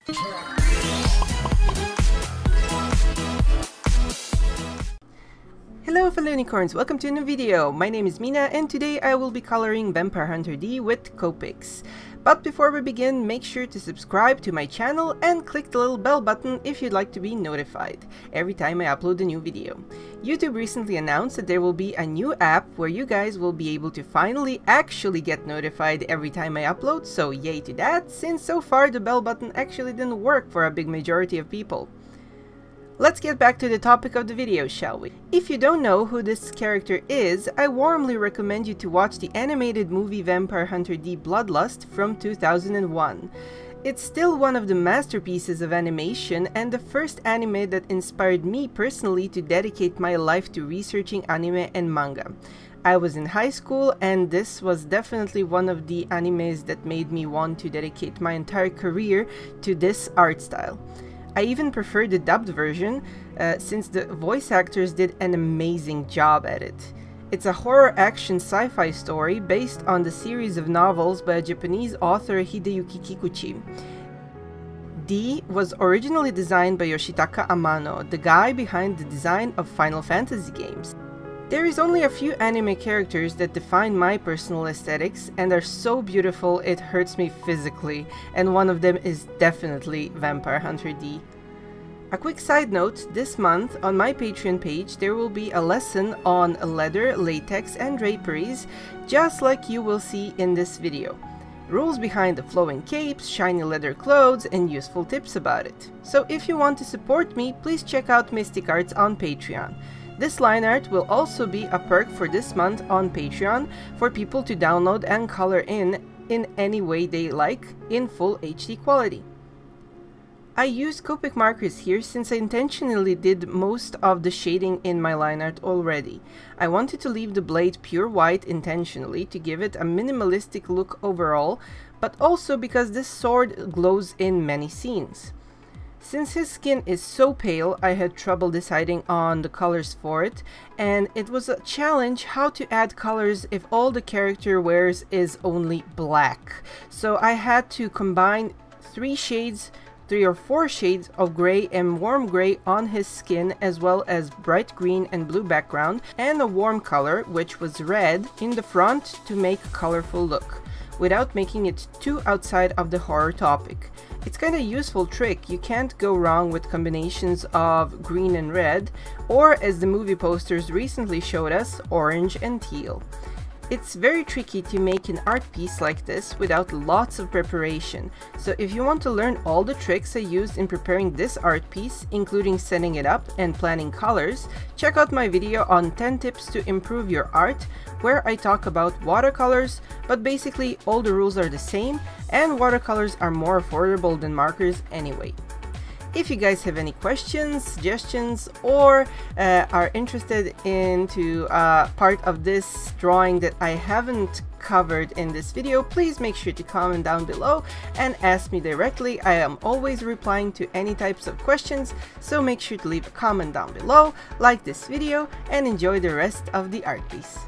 Hello fellow unicorns, welcome to a new video. My name is Mina and today I will be coloring Vampire Hunter D with Copics. But before we begin, make sure to subscribe to my channel and click the little bell button if you'd like to be notified every time I upload a new video. YouTube recently announced that there will be a new app where you guys will be able to finally actually get notified every time I upload, so yay to that, since so far the bell button actually didn't work for a big majority of people. Let's get back to the topic of the video, shall we? If you don't know who this character is, I warmly recommend you to watch the animated movie Vampire Hunter D Bloodlust from 2001. It's still one of the masterpieces of animation and the first anime that inspired me personally to dedicate my life to researching anime and manga. I was in high school and this was definitely one of the animes that made me want to dedicate my entire career to this art style. I even prefer the dubbed version since the voice actors did an amazing job at it. It's a horror action sci-fi story based on the series of novels by Japanese author Hideyuki Kikuchi. D was originally designed by Yoshitaka Amano, the guy behind the design of Final Fantasy games. There is only a few anime characters that define my personal aesthetics and are so beautiful it hurts me physically, and one of them is definitely Vampire Hunter D. A quick side note, this month on my Patreon page there will be a lesson on leather, latex and draperies, just like you will see in this video. Rules behind the flowing capes, shiny leather clothes and useful tips about it. So if you want to support me, please check out Mystic Arts on Patreon. This line art will also be a perk for this month on Patreon for people to download and color in any way they like in full HD quality. I use Copic Markers here since I intentionally did most of the shading in my line art already. I wanted to leave the blade pure white intentionally to give it a minimalistic look overall, but also because this sword glows in many scenes. Since his skin is so pale, I had trouble deciding on the colors for it, and it was a challenge how to add colors if all the character wears is only black. So I had to combine three or four shades of gray and warm gray on his skin, as well as bright green and blue background, and a warm color, which was red, in the front to make a colorful look, without making it too outside of the horror topic. It's kind of a useful trick. You can't go wrong with combinations of green and red, or as the movie posters recently showed us, orange and teal. It's very tricky to make an art piece like this without lots of preparation, so if you want to learn all the tricks I used in preparing this art piece, including setting it up and planning colors, check out my video on 10 tips to improve your art, where I talk about watercolors, but basically all the rules are the same, and watercolors are more affordable than markers anyway. If you guys have any questions, suggestions, or are interested into part of this drawing that I haven't covered in this video, please make sure to comment down below and ask me directly. I am always replying to any types of questions, so make sure to leave a comment down below, like this video, and enjoy the rest of the art piece.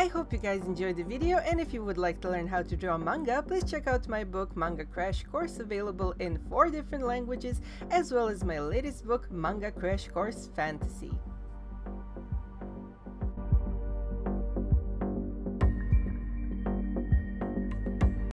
I hope you guys enjoyed the video, and if you would like to learn how to draw manga, please check out my book Manga Crash Course, available in 4 different languages, as well as my latest book Manga Crash Course Fantasy.